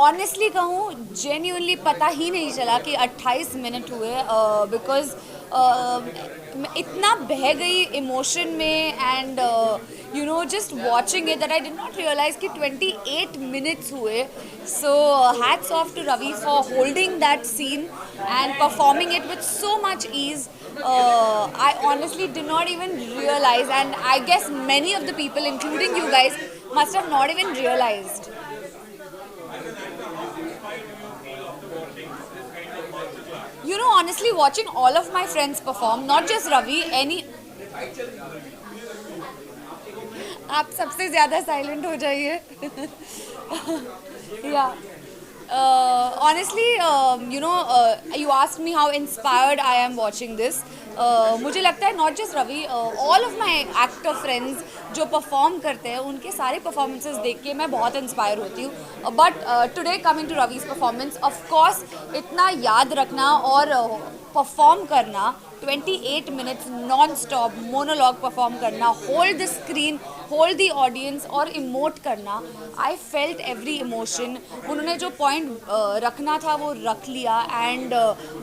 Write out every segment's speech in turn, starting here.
Honestly कहूँ, genuinely पता ही नहीं चला कि 28 मिनट हुए, बिकॉज इतना बह गई इमोशन में, and you know just watching it that I did not realise कि 28 मिनट्स हुए. So hats off to Ravi for holding that scene and performing it with so much ease. I honestly did not even realize, and I guess many of the people, including you guys, must have not even realized. You know, honestly, watching all of my friends perform, not just Ravi, any. आप सबसे ज़्यादा silent हो जाइए. या honestly, you asked me how inspired I am watching this. मुझे लगता है not just Ravi, all of my actor friends जो परफॉर्म करते हैं उनके सारे परफॉर्मेंसेस देख के मैं बहुत इंस्पायर होती हूँ. But today coming to Ravi's performance, of course इतना याद रखना और परफॉर्म करना, 28 minutes non stop monologue perform करना, hold the screen, hold the audience और इमोट करना. I felt every emotion. उन्होंने जो पॉइंट रखना था वो रख लिया, एंड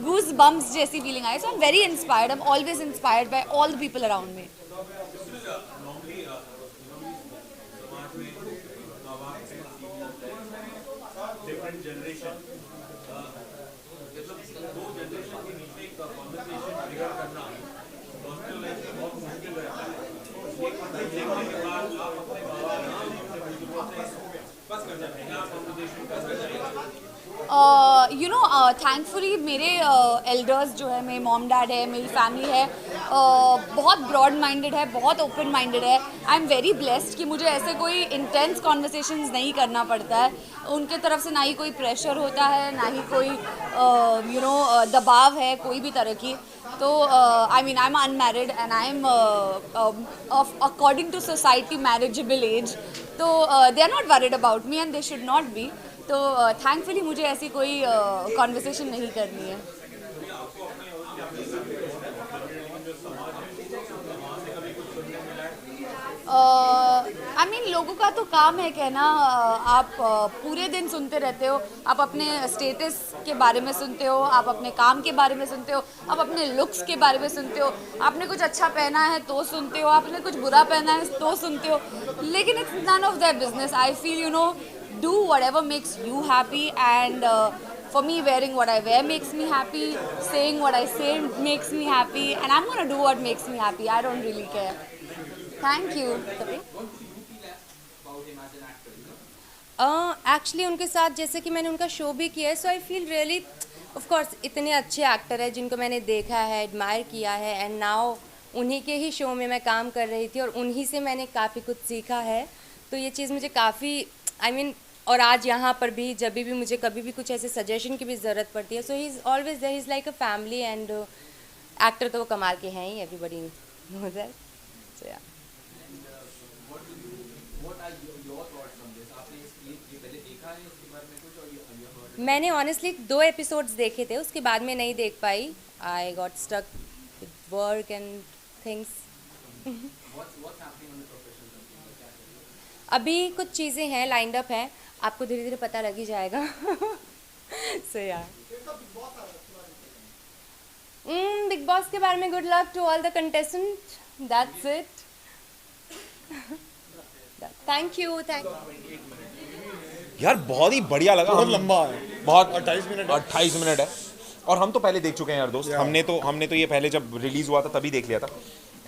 गूज बम्स जैसी फीलिंग आई. So I am very inspired. I am always inspired by all the people around me. Thankfully मेरे एल्डर्स जो है, मेरे मॉम डैड है, मेरी फैमिली है, बहुत ब्रॉड माइंडेड है, बहुत ओपन माइंडेड है. आई एम वेरी ब्लेस्ड कि मुझे ऐसे कोई इंटेंस कॉन्वर्सेशंस नहीं करना पड़ता है. उनके तरफ से ना ही कोई प्रेशर होता है, ना ही कोई दबाव है कोई भी तरह की. तो I mean I am unmarried and I am according to society marriageable age. तो they are not worried about me and they should not be. तो थैंकफुली मुझे ऐसी कोई कॉन्वर्सेशन नहीं करनी है. आई मीन लोगों का तो काम है कहना. आप पूरे दिन सुनते रहते हो, आप अपने स्टेटस के बारे में सुनते हो, आप अपने काम के बारे में सुनते हो, आप अपने लुक्स के बारे में सुनते हो, आपने कुछ अच्छा पहना है तो सुनते हो, आपने कुछ बुरा पहना है तो सुनते हो. लेकिन it's none of their business. I feel do whatever makes you happy, and for me, wearing what I wear makes me happy, saying what I say makes me happy, and I'm gonna do what makes me happy. I don't really care. Thank you. Actually उनके साथ जैसे कि मैंने उनका show भी किया है, so I feel really, of course इतने अच्छे एक्टर हैं जिनको मैंने देखा है, एडमायर किया है, एंड नाउ उन्हीं के ही शो में मैं काम कर रही थी और उन्हीं से मैंने काफ़ी कुछ सीखा है. तो ये चीज़ मुझे काफ़ी आई मीन और आज यहाँ पर भी जब भी मुझे कभी भी कुछ ऐसे सजेशन की भी ज़रूरत पड़ती है, so he is always there. He is like a family, and actor तो वो कमाल के हैं ही, everybody knows that. So yeah मैंने ऑनेस्टली 2 एपिसोड्स देखे थे, उसके बाद में नहीं देख पाई. I got stuck with work and things. अभी कुछ चीज़ें हैं, लाइंड अप हैं, आपको धीरे धीरे पता लग ही जाएगा. सो यार बिग बॉस के बारे में good luck to all the contestant. That's it. Thank you. यार बहुत ही बढ़िया लगा. बहुत लंबा है, बहुत 28 मिनट है. और हम तो पहले देख चुके हैं यार दोस्त. हमने तो ये पहले जब रिलीज हुआ था तभी देख लिया था.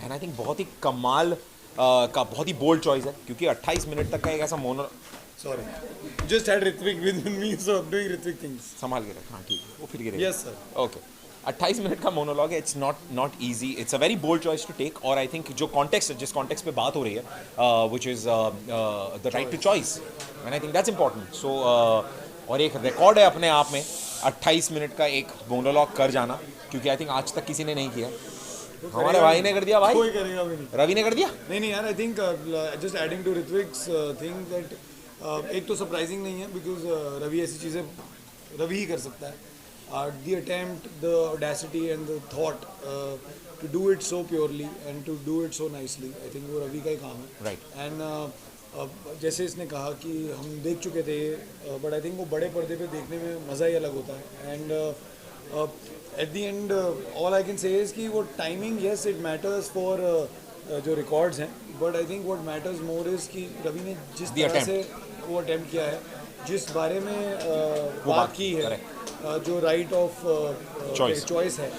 एंड आई थिंक बहुत ही कमाल का बहुत ही बोल्ड चॉइस है, क्योंकि 28 मिनट तक का एक ऐसा mono. Sorry, just had Ritwik with me, so doing Ritwik things. संभाल के रख. हाँ ठीक है, वो फिर गिरे. Yes sir. ओके. 28 मिनट का मोनोलॉग है. It's not easy. It's a very bold choice to take. और आई थिंक जो कॉन्टेक्स्ट जिस कॉन्टेक्स्ट पे बात हो रही है, which is the right to choice, and I think that's important. So और एक रिकॉर्ड है अपने आप में 28 मिनट का एक मोनोलॉग कर जाना, क्योंकि आई थिंक आज तक किसी ने नहीं किया. हमारे भाई ने कर दिया. भाई कोई करेगा भी नहीं. रवि ने कर दिया. नहीं यार, I think just adding to Ritwik's thing that एक तो सरप्राइजिंग नहीं है, बिकॉज रवि ऐसी चीज़ें रवि ही कर सकता है. The attempt, the audacity and the thought to do it so purely and to do it so nicely, I think वो रवि का ही काम है. Right. And जैसे इसने कहा कि हम देख चुके थे, बट आई थिंक वो बड़े पर्दे पे देखने में मज़ा ही अलग होता है. And eight the and all I can say is कि वो timing, yes it matters for जो रिकॉर्ड्स हैं, but I think what matters more is कि रवि ने जिस तरह से वो अटेम्प्ट किया है, जिस बारे में बात की है, जो राइट ऑफ चॉइस है,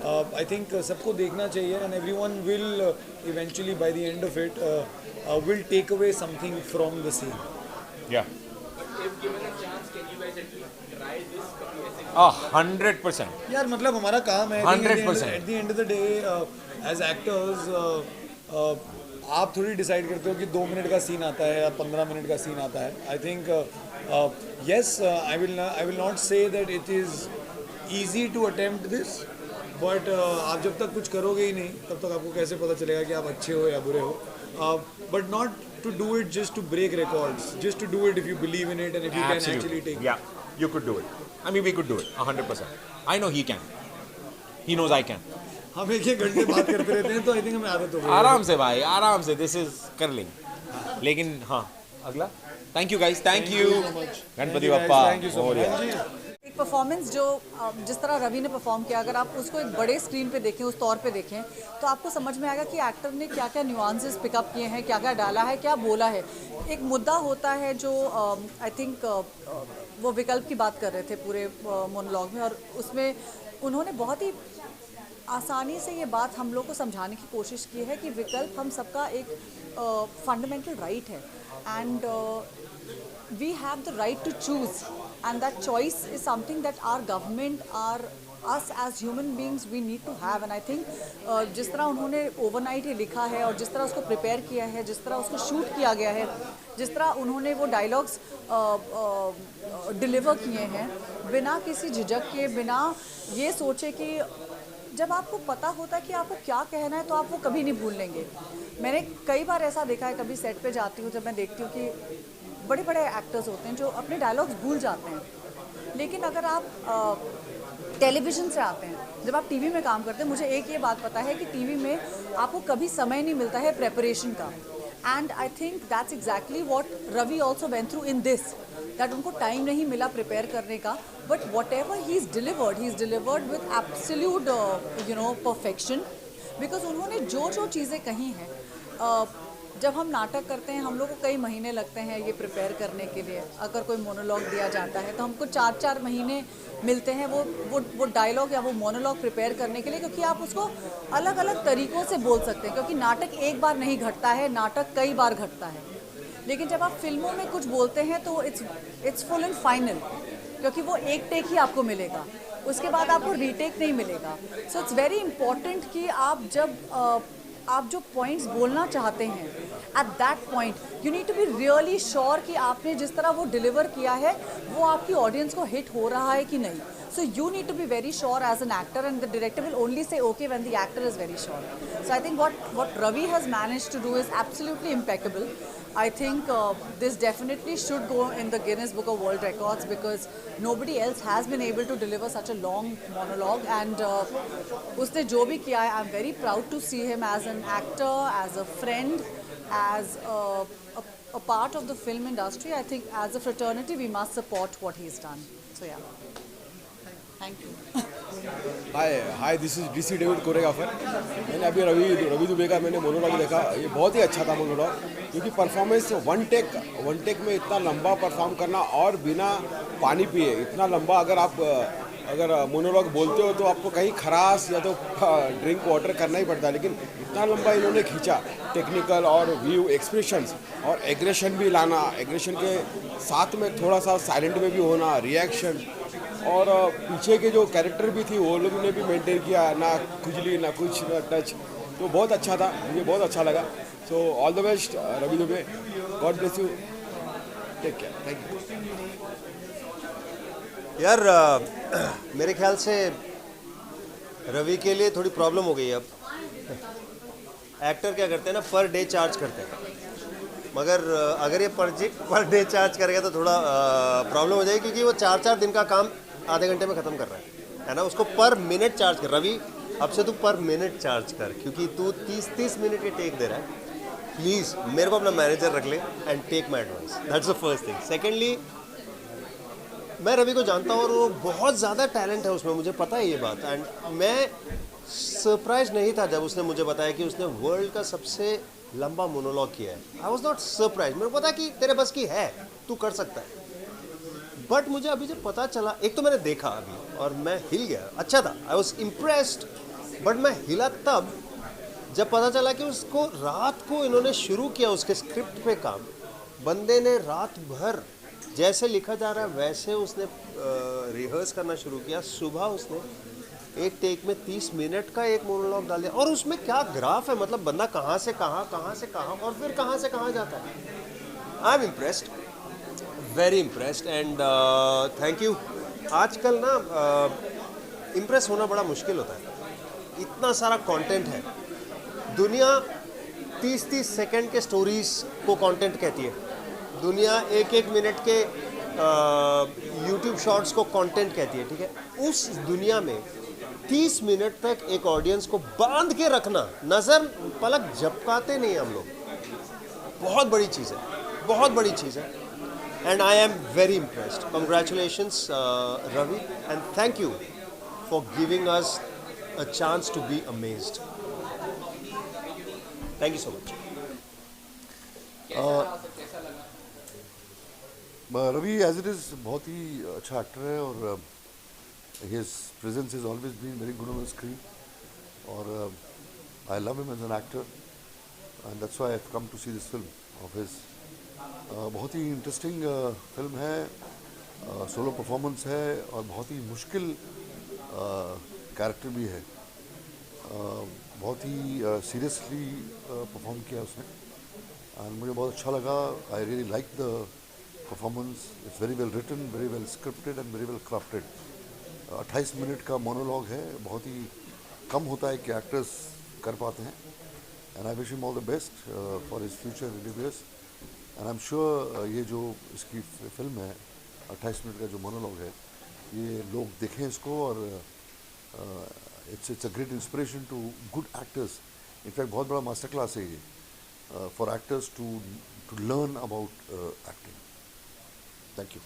आई थिंक सबको देखना चाहिए. And everyone will eventually by the end of it will take away something from the scene. Yeah. If given a chance, can you guys at least try this? 100%. यार मतलब हमारा काम है 100%. At the end of the day as actors आप थोड़ी decide करते हो कि 2 मिनट का सीन आता है या 15 मिनट का सीन आता है. I think yes, I will not say that it is easy to attempt this, but आप जब तक कुछ करोगे ही नहीं तब तक आपको कैसे पता चलेगा कि आप अच्छे हो या बुरे हो. But not to do it just to break records, just to do it if you believe in it and if you can actually take it. Yeah, you could do it. I mean, we could do it 100%. I know he can. He knows I can. हम एक घंटे बात करते रहते हैं तो I think हमें आदत हो गई. आराम से भाई, आराम से. This is कर लेंगे. लेकिन हाँ, अगला. Thank you guys. Thank you. Ganpati Bappa. Thank you so much. एक परफॉर्मेंस जो जिस तरह रवि ने परफॉर्म किया, अगर आप उसको एक बड़े स्क्रीन पे देखें, उस तौर पे देखें, तो आपको समझ में आएगा कि एक्टर ने क्या क्या न्यूआंसेस पिकअप किए हैं, क्या क्या डाला है, क्या बोला है. एक मुद्दा होता है जो आई थिंक वो विकल्प की बात कर रहे थे पूरे मोनोलॉग में, और उसमें उन्होंने बहुत ही आसानी से ये बात हम लोग को समझाने की कोशिश की है कि विकल्प हम सबका एक फंडामेंटल राइट है, and we have the right to choose, and that choice is something that our government, us as human beings, we need to have. And I think जिस तरह उन्होंने ओवरनाइट ये लिखा है और जिस तरह उसको प्रिपेयर किया है, जिस तरह उसको शूट किया गया है, जिस तरह उन्होंने वो डायलॉग्स डिलीवर किए हैं बिना किसी झिझक के, बिना ये सोचे कि जब आपको पता होता है कि आपको क्या कहना है तो आप वो कभी नहीं भूल लेंगे. मैंने कई बार ऐसा देखा है, कभी सेट पे जाती हूँ जब मैं देखती हूँ कि बड़े बड़े एक्टर्स होते हैं जो अपने डायलॉग्स भूल जाते हैं, लेकिन अगर आप टेलीविज़न से आते हैं, जब आप टीवी में काम करते हैं, मुझे एक ये बात पता है कि टीवी में आपको कभी समय नहीं मिलता है प्रेपरेशन का. And I think that's exactly what Ravi also went through in this, that उनको टाइम नहीं मिला प्रिपेयर करने का, but whatever he is delivered with absolute perfection, because उन्होंने जो जो चीज़ें कही हैं. जब हम नाटक करते हैं हम लोग को कई महीने लगते हैं ये प्रिपेयर करने के लिए. अगर कोई मोनोलॉग दिया जाता है तो हमको 4-4 महीने मिलते हैं वो डायलॉग या वो मोनोलॉग प्रिपेयर करने के लिए, क्योंकि आप उसको अलग अलग तरीक़ों से बोल सकते हैं, क्योंकि नाटक एक बार नहीं घटता है, नाटक कई बार घटता है. लेकिन जब आप फिल्मों में कुछ बोलते हैं तो इट्स फुल एंड फाइनल, क्योंकि वो एक टेक ही आपको मिलेगा, उसके बाद आपको रीटेक नहीं मिलेगा. सो इट्स वेरी इंपॉर्टेंट कि आप जो पॉइंट्स बोलना चाहते हैं at that point you need to be really sure कि आपने जिस तरह वो डिलीवर किया है वो आपकी ऑडियंस को हिट हो रहा है कि नहीं. So you need to be very sure as an actor, and the director will only say okay when the actor is very sure. So I think what Ravi has managed to do is absolutely impeccable. I think this definitely should go in the Guinness Book of World Records, because nobody else has been able to deliver such a long monologue. And उसने जो भी किया है, I'm very proud to see him as an actor, as a friend, as a part of the film industry. I think as a fraternity we must support what he's done. So yeah. Thank you. Hi this is DC David choreographer. मैंने अभी रवि दुबे का मैंने monologue देखा, ये बहुत ही अच्छा था मोनोलॉग, क्योंकि परफॉर्मेंस वन टेक में इतना लंबा परफॉर्म करना और बिना पानी पिए इतना लंबा, अगर मोनोलॉग बोलते हो तो आपको कहीं खराश या तो ड्रिंक वाटर करना ही पड़ता है, लेकिन इतना लंबा इन्होंने खींचा. टेक्निकल और व्यू, एक्सप्रेशंस और एग्रेशन भी लाना, एग्रेशन के साथ में थोड़ा सा साइलेंट में भी होना, रिएक्शन, और पीछे के जो कैरेक्टर भी थी वो लोग ने भी मेंटेन किया, ना खुजली ना कुछ ना टच, तो बहुत अच्छा था, मुझे बहुत अच्छा लगा. So all the best Ravi Dubey, god bless you, take care, thank you. यार मेरे ख्याल से रवि के लिए थोड़ी प्रॉब्लम हो गई है. अब एक्टर क्या करते हैं ना, पर डे चार्ज करते हैं, मगर अगर ये पर डे चार्ज करेगा तो थोड़ा प्रॉब्लम हो जाएगी, क्योंकि वो 4 दिन का काम आधे घंटे में ख़त्म कर रहा है ना. उसको पर मिनट चार्ज कर. रवि अब से तू पर मिनट चार्ज कर, क्योंकि तू 30 मिनट के टेक दे रहा है, प्लीज़ मेरे को अपना मैनेजर रख ले and take my advice, that's the first thing. Secondly, मैं रवि को जानता हूँ और वो बहुत ज़्यादा टैलेंट है उसमें, मुझे पता है ये बात। एंड मैं सरप्राइज नहीं था जब उसने मुझे बताया कि उसने वर्ल्ड का सबसे लंबा मोनोलॉग किया है। आई वॉज नॉट सरप्राइज, मेरे को पता कि तेरे बस की है, तू कर सकता है। बट मुझे अभी जब पता चला, एक तो मैंने देखा अभी और मैं हिल गया, अच्छा था, आई वॉज इम्प्रेस्ड। बट मैं हिला तब जब पता चला कि उसको रात को इन्होंने शुरू किया उसके स्क्रिप्ट पे काम। बंदे ने रात भर जैसे लिखा जा रहा है वैसे उसने रिहर्स करना शुरू किया। सुबह उसने एक टेक में 30 मिनट का एक मोनोलॉग डाल दिया। और उसमें क्या ग्राफ है, मतलब बंदा कहाँ से कहाँ और फिर कहाँ से कहाँ जाता है। I am impressed, very impressed and thank you. आजकल ना इम्प्रेस होना बड़ा मुश्किल होता है, इतना सारा कंटेंट है। दुनिया 30-30 सेकंड के स्टोरीज को कंटेंट कहती है, दुनिया 1-1 मिनट के यूट्यूब शॉर्ट्स को कंटेंट कहती है, ठीक है। उस दुनिया में 30 मिनट तक एक ऑडियंस को बांध के रखना, नज़र पलक झपकाते नहीं हम लोग, बहुत बड़ी चीज़ है, बहुत बड़ी चीज़ है। And I am very impressed. Congratulations Ravi and thank you for giving us a chance to be amazed. Thank you so much. Ravi as it is बहुत ही अच्छा एक्टर है और his presence is always been very good on the screen और I love him as an actor and that's why I have come to see this film of his. बहुत ही interesting film है, solo performance है और बहुत ही मुश्किल character भी है। बहुत ही सीरियसली परफॉर्म किया उसने एंड मुझे बहुत अच्छा लगा। I really like the performance, it's very well written, very well scripted and very well crafted. 28 minute का मोनोलॉग है, बहुत ही कम होता है कि एक्टर्स कर पाते हैं and I wish him all the best for his future endeavours and I am sure ये जो इसकी फिल्म है 28 मिनट का जो मोनोलॉग है, ये लोग देखें इसको और it's a great inspiration to good actors. In fact, बहुत बड़ा मास्टर क्लास है ये for actors to learn about acting. Thank you.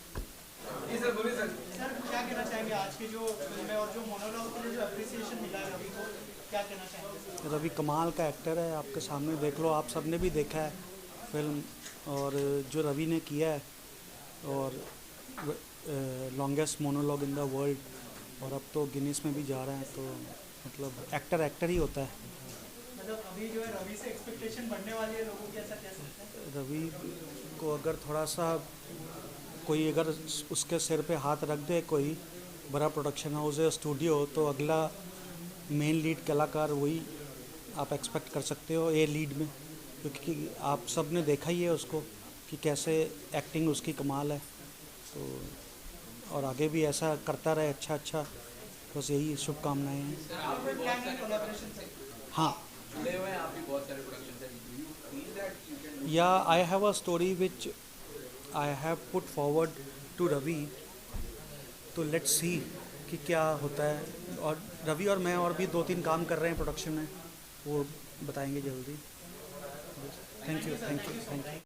Sir क्या कहना चाहेंगे आज की जो फिल्म है और जो मोनोलॉग के लिए जो अप्रिसिएशन मिला है रवि को, क्या कहना चाहेंगे? रवि कमाल का एक्टर है, आपके सामने देख लो, आप सबने भी देखा है फिल्म और जो रवि ने किया है और longest monologue in the world और अब तो गिनीज में भी जा रहे हैं, तो मतलब एक्टर ही होता है। मतलब अभी जो है रवि से एक्सपेक्टेशन बढ़ने वाली है लोगों की, ऐसा कह सकते हैं? रवि को अगर थोड़ा सा कोई अगर उसके सिर पे हाथ रख दे, कोई बड़ा प्रोडक्शन हाउस है, स्टूडियो, तो अगला मेन लीड कलाकार वही आप एक्सपेक्ट कर सकते हो ए लीड में, क्योंकि आप सब ने देखा ही है उसको कि कैसे एक्टिंग उसकी कमाल है। तो और आगे भी ऐसा करता रहे अच्छा, बस यही शुभकामनाएं हैं। हाँ, yeah I have a story which I have put forward to Ravi, तो लेट्स सी कि क्या होता है। और रवि और मैं और भी 2-3 काम कर रहे हैं प्रोडक्शन में, वो बताएंगे जल्दी। Thank you.